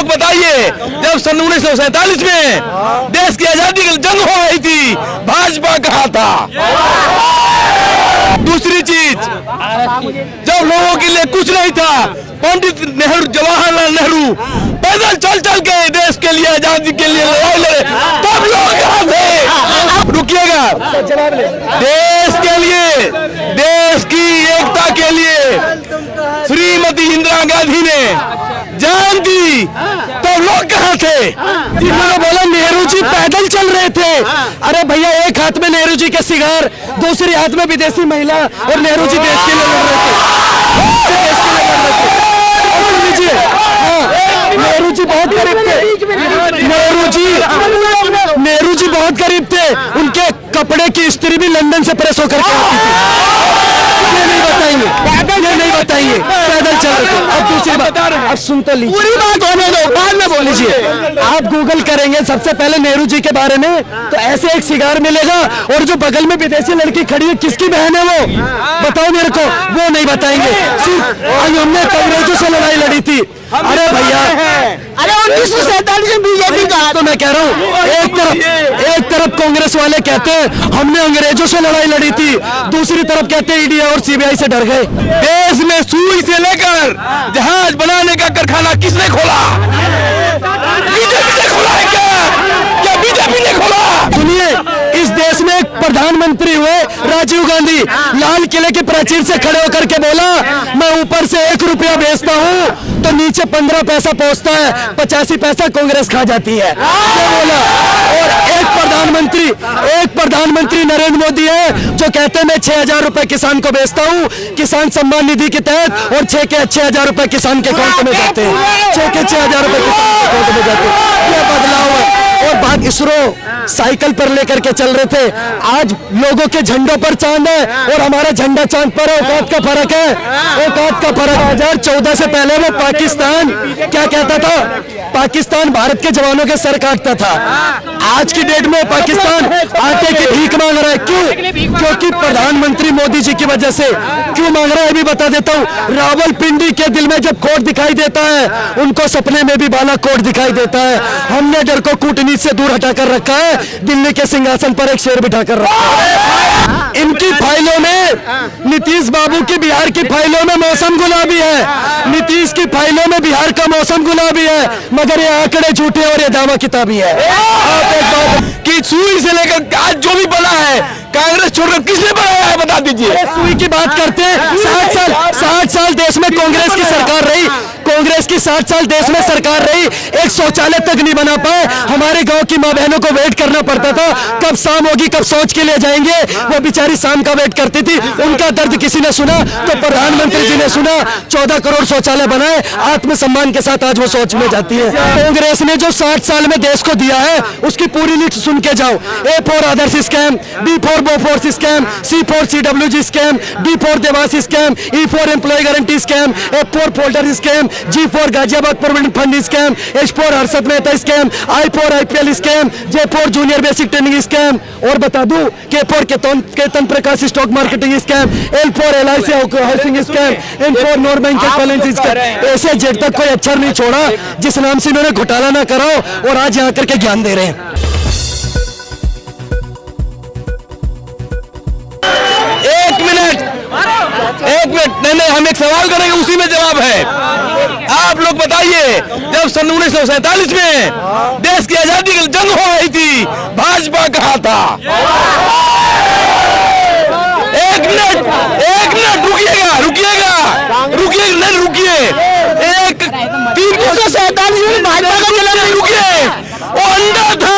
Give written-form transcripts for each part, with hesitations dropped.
लोग बताइए, जब सन 1947 में देश की आजादी की जंग हो रही थी, भाजपा कहाँ था? दूसरी चीज, जब लोगों के लिए कुछ नहीं था, पंडित नेहरू, जवाहरलाल नेहरू पैदल चल चल के देश के लिए, आजादी के लिए लड़ाई लड़े, तब लोग कहाँ थे? रुकिएगा, देश के लिए, देश की एकता के लिए श्रीमती इंदिरा गांधी ने जान दी, तो लोग कहाँ थे? जिन्होंने बोला नेहरू जी पैदल चल रहे थे। अरे भैया, एक हाथ में नेहरू जी के सिगार, दूसरे हाथ में विदेशी महिला, और नेहरू जी देश के लिए लड़ रहे थे। नेहरू जी बहुत गरीब थे। नेहरू जी बहुत गरीब थे। उनके कपड़े की इस्त्री भी लंदन से प्रेस होकर के आती थी। ये नहीं बताएंगे, पैदल चल रहे थे। अब दूसरी बात, अब सुन तो लीजिए, पूरी बात होने दो, बाद में बोल लीजिए। आप गूगल करेंगे सबसे पहले नेहरू जी के बारे में, तो ऐसे एक सिगार मिलेगा, और जो बगल में विदेशी लड़की खड़ी है, किसकी बहन है वो? बताओ मेरे को, वो नहीं बताएंगे। आज हमने अंग्रेजों से लड़ाई लड़ी थी। अरे भैया, अरे 1947 में बीजेपी का, तो मैं कह रहा हूँ, एक तरफ कांग्रेस वाले कहते हैं हमने अंग्रेजों से लड़ाई लड़ी थी, दूसरी तरफ कहते हैं ईडी और सीबीआई से डर गए। देश में सुई से लेकर जहाज बनाने का कारखाना किसने खोला? बीजेपी ने खोला है क्या बीजेपी ने खोला? सुनिए, इस देश में एक प्रधानमंत्री हुए राजीव गांधी, लाल किले के प्राचीर से खड़े होकर के बोला, मैं ऊपर से 1 रुपया बेचता हूँ तो नीचे 15 पैसा पहुंचता है, 85 पैसा कांग्रेस खा जाती है, ये बोला। और एक प्रधानमंत्री नरेंद्र मोदी है जो कहते हैं मैं 6,000 रुपए किसान को बेचता हूँ, किसान सम्मान निधि के तहत, और 6,000 रुपए किसान के अकाउंट में जाते हैं, 6,000 रुपए किसान के अकाउंट में जाते हैं। ये बदलाव है। और बात इसरो साइकिल पर लेकर के चल रहे थे, आज लोगों के झंडों पर चांद है और हमारा झंडा चांद पर है। औकात का फर्क है, औकात का फर्क। 2014 से पहले वो पाकिस्तान क्या कहता था? पाकिस्तान भारत के जवानों के सर काटता था। आज की डेट में पाकिस्तान आटे की भीख मांग रहा है। क्यों? क्योंकि प्रधानमंत्री मोदी जी की वजह से। क्यों मांग रहा है भी बता देता हूँ। रावलपिंडी के दिल में जब कोट दिखाई देता है, उनको सपने में भी बालाकोट दिखाई देता है। हमने डर को कूटनीति से दूर हटाकर रखा है, दिल्ली के सिंहासन पर एक शेर बिठाकर रखा है। इनकी फाइलों में, नीतीश बाबू की बिहार की फाइलों में मौसम गुलाबी है, नीतीश की फाइलों में बिहार का मौसम गुलाबी है, मगर ये आंकड़े झूठे और ये दावा किताबी है। आप एक बात कि सुई से लेकर आज जो भी बना है, कांग्रेस छोड़कर किसने बनाया है बता दीजिए। सुई की बात करते हैं, 60 साल देश में कांग्रेस की सरकार रही, कांग्रेस की 60 साल देश में सरकार रही, एक शौचालय तक नहीं बना पाए। हमारे गांव की माँ बहनों को वेट करना पड़ता था, कब शाम होगी, कब शौच के लिए जाएंगे। वो बेचारी शाम का वेट करती थी, उनका दर्द किसी ने सुना तो प्रधानमंत्री जी ने सुना। 14 करोड़ शौचालय बनाए, आत्मसम्मान के साथ आज वो शौच में जाती है। कांग्रेस ने जो 60 साल में देश को दिया है, उसकी पूरी लिस्ट सुन के जाओ। A for Adarsh scam, B for Bofors scam, C for CWG scam, D for Devas scam, E for employ guarantee scam, F for folder scam, G for Ghaziabad provident fund scam, H for Harshad Mehta scam, I for IPL scam, J for junior basic training scam, और बता दूं K for Ketan Prakash stock marketing scam, L for LIC housing scam, N for non bank balance scam. ऐसे Z तक कोई अक्षर नहीं छोड़ा जिस नाम से इन्होंने घोटाला ना कराओ, और आज यहाँ करके ज्ञान दे रहे हैं। एक मिनट, नहीं, हम एक सवाल करेंगे, उसी में जवाब है। आप लोग बताइए, जब सन 1947 में देश की आजादी की जंग हो रही थी, भाजपा कहाँ था? एक मिनट, रुकिएगा, नहीं रुकिए। 347 में भाजपा का जन्म नहीं, रुकिए। वो अंडा था,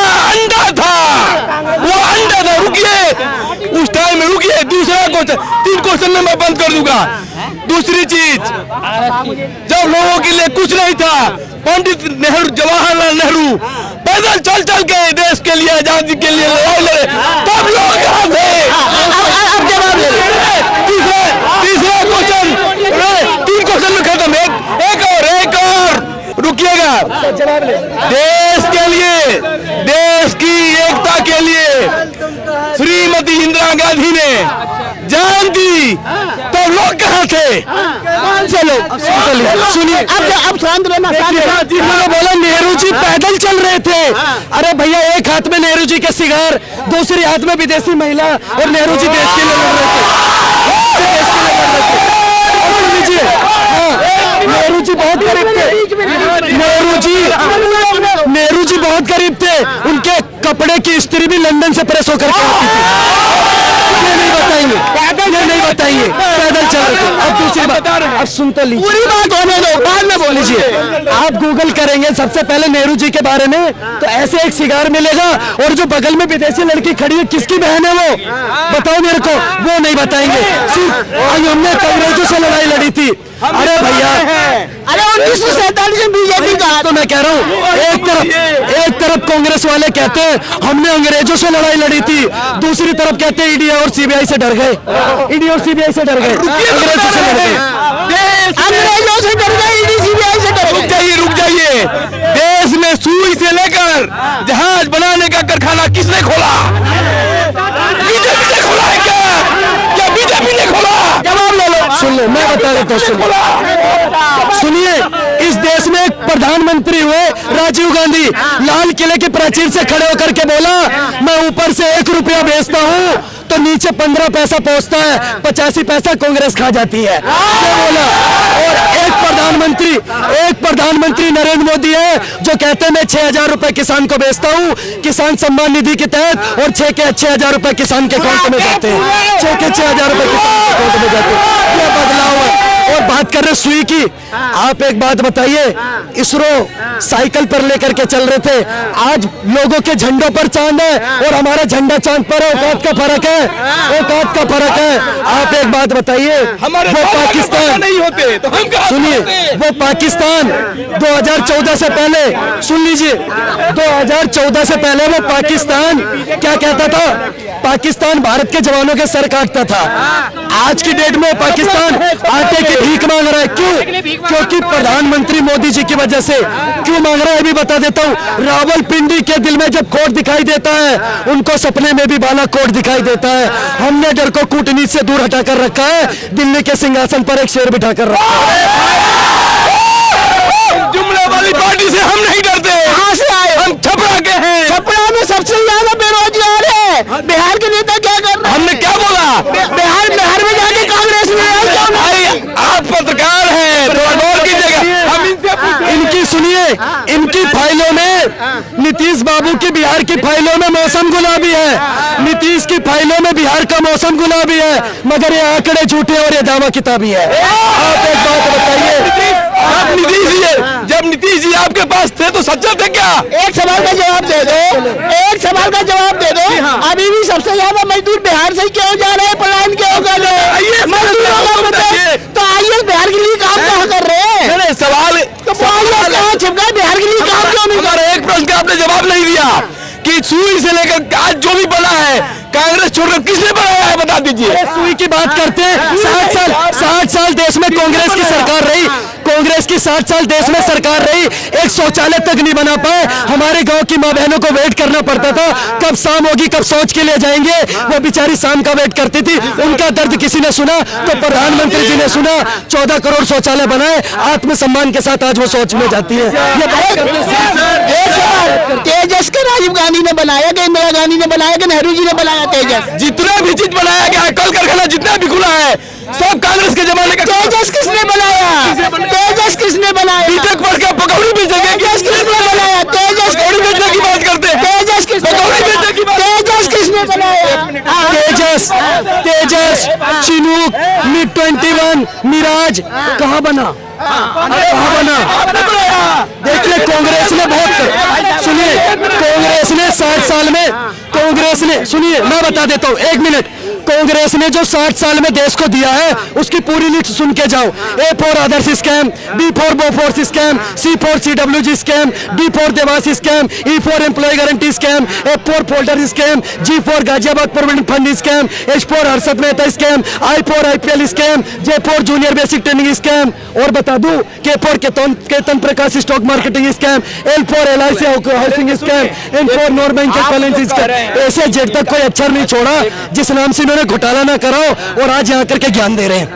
रुकिए। उस टाइम में रुकिए। दूसरा क्वेश्चन, 3 क्वेश्चन में मैं बंद कर दूंगा। दूसरी चीज, जब लोगों के लिए कुछ नहीं था, पंडित नेहरू, जवाहरलाल नेहरू पैदल चल चल के देश के लिए, आजादी के लिए लड़ाई लड़े, तब लोग कहाँ थे? अब जवाब ले। तीसरा क्वेश्चन, 3 क्वेश्चन में खत्म। एक और रुकिएगा। देश के लिए, देश की एकता के लिए श्रीमती इंदिरा गांधी ने जान दी, तो लोग कहाँ थे? कौन से लोग? सुनिए, अब शांत रहना। जिन्होंने बोला जी पैदल चल रहे थे। अरे भैया, एक हाथ में नेहरू जी के सिगार, दूसरी हाथ में विदेशी महिला, और नेहरू जी देश के लिए लड़ रहे थे, देश के लिए लड़ रहे थे। और सुन लीजिए, हाँ, नेहरू जी बहुत गरीब थे, नेहरू जी बहुत गरीब थे, उनके कपड़े की इस्त्री भी लंदन से प्रेस होकर के आती थी। ये नहीं बताएंगे, ये नहीं बताएंगे, पैदल चल रहे थे। अब दूसरी बात, अब सुन तो लीजिए, पूरी बात होने दो, बाद में बोल लीजिए। आप गूगल करेंगे सबसे पहले नेहरू जी के बारे में, तो ऐसे एक सिगार मिलेगा, और जो बगल में विदेशी लड़की खड़ी है, किसकी बहन है वो, बताओ मेरे को, वो नहीं बताएंगे। हमने अंग्रेजों से लड़ाई लड़ी थी। अरे भैया, अरे 1947 में बीजेपी का, तो मैं कह रहा हूँ, एक तरफ कांग्रेस वाले कहते हैं हमने अंग्रेजों से लड़ाई लड़ी थी, दूसरी तरफ कहते हैं ईडी और सीबीआई से डर गए, ईडी और सीबीआई से डर गए, अंग्रेजों से लड़ गए, अंग्रेजों से डर गए, ईडी सीबीआई से डर गए। रुक जाइए, देश में सुई से लेकर जहाज बनाने का कारखाना किसने खोला? बीजेपी ने खोला है क्या बीजेपी ने खोला? जवाब ले लो, सुन लो, मैं बता देता हूँ, सुनिए। इस देश में एक प्रधानमंत्री हुए राजीव गांधी, लाल किले की प्राचीर से खड़े होकर के बोला, मैं ऊपर से 1 रुपया बेचता हूँ तो नीचे 15 पैसा पहुंचता है, 85 पैसा कांग्रेस खा जाती है, ये बोला। और एक प्रधानमंत्री नरेंद्र मोदी है जो कहते हैं मैं 6,000 रुपए किसान को बेचता हूँ, किसान सम्मान निधि के तहत, और 6,000 रुपए किसान के अकाउंट में जाते हैं, 6,000 रुपए किसान के अकाउंट में जाते हैं। ये बदलाव है। और बात कर रहे सुई की, आप एक बात बताइए, इसरो साइकिल पर लेकर के चल रहे थे, आज लोगों के झंडों पर चांद है और हमारा झंडा चांद पर है, औकात का फर्क है, औकात का फर्क है। आप एक बात बताइए, वो पाकिस्तान नहीं होते तो हम सुनिए, वो पाकिस्तान 2014 से पहले, सुन लीजिए, 2014 से पहले वो पाकिस्तान क्या कहता था? पाकिस्तान भारत के जवानों के सर काटता था। आज की डेट में पाकिस्तान आटे की भीख मांग रहा है। क्यों? क्योंकि प्रधानमंत्री मोदी जी की वजह से। क्यों मांग रहा है भी बता देता हूँ। रावलपिंडी के दिल में जब कोट दिखाई देता है, उनको सपने में भी बालाकोट दिखाई देता है। हमने डर को कूटनीति से दूर हटा कर रखा है, दिल्ली के सिंहासन पर एक शेर बिठा कर रखा है। जुमले वाली पार्टी से हम नहीं डरते। कहाँ से आए? हम छपरा के हैं। छपरा में सबसे ज्यादा बेरोजगार है। बिहार के नेता क्या कर रहे हैं? हमने क्या बोला? बिहार में जाके कांग्रेस में आप पत्रकार हैं, थोड़ा गौर कीजिएगा। हम इनसे इनकी सुनिए, इनकी फाइलों में नीतीश बाबू की बिहार की फाइलों में मौसम गुलाबी है, नीतीश की फाइलों में बिहार का मौसम गुलाबी है, मगर ये आंकड़े झूठे और ये दावा किताबी है। आप एक बात बताइए, जब नीतीश जी आपके पास थे तो सच्चा थे क्या? एक सवाल का जवाब दे दो, एक सवाल का जवाब दे दो। अभी भी सबसे ज्यादा मजदूर बिहार से क्यों जा रहे हैं, पलायन क्यों कर रहे हैं? मजदूरों का बताइए तो आइए, बिहार के लिए काम कहाँ कर रहे हैं? नहीं, सवाल तो कहाँ छिपका, बिहार के लिए काम क्यों नहीं? हमारे एक प्रश्न का आपने जवाब नहीं दिया कि सुई से लेकर आज जो भी बना है कांग्रेस छोड़कर किसने बनाया है, बता दीजिए। सुई की बात करते हैं, 60 साल देश में कांग्रेस की सरकार रही, कांग्रेस की 60 साल देश में सरकार रही, एक शौचालय तक नहीं बना पाए। हमारे गांव की माँ बहनों को वेट करना पड़ता था, कब शाम होगी, कब शौच के लिए जाएंगे। वो बेचारी शाम का वेट करती थी, उनका दर्द किसी ने सुना तो प्रधानमंत्री जी ने सुना, 14 करोड़ शौचालय बनाए, आत्मसम्मान के साथ आज वो शौच में जाती है। तेजस का राजीव गांधी ने बनाया कि इंदिरा गांधी ने बनाया कि नेहरू जी ने बनाया? तेजस जितना भी चीज बनाया गया है, कल कारखाना जितना भी खुला है, सब कांग्रेस के जमाने का। तेजस किसने बनाया? तेजस किसने बनाया? बीटेक पढ़ के पकौड़ी बेचेंगे। तेजस किसने बनाया? तेजस पकौड़ी बेचने की बात करते हैं। तेजस किसने बनाया? तेजस, चिनूक, मिग 21, मिराज कहाँ बना? कहाँ बना? देखिए, कांग्रेस ने बहुत, सुनिए, कांग्रेस ने 60 साल में, कांग्रेस ने, सुनिए मैं बता देता हूँ, 1 मिनट, कांग्रेस ने जो 60 साल में देश को दिया है उसकी पूरी लिस्ट सुन के जाओ। A for Adarsh scam, B for Bofors scam, C for CWG scam, D for Devas scam, E for employ guarantee scam, F for folder scam, G for Ghaziabad provident fund scam, H for Harshad Mehta scam, I for IPL scam, J for junior basic training scam, और बता दूं K for Ketan Prakash stock marketing scam, L for LIC housing scam, N for non bank balance scam. ऐसे Z तक कोई अक्षर नहीं छोड़ा जिस नाम से इन्होंने घोटाला ना कराओ और आज यहाँ करके ज्ञान दे रहे हैं।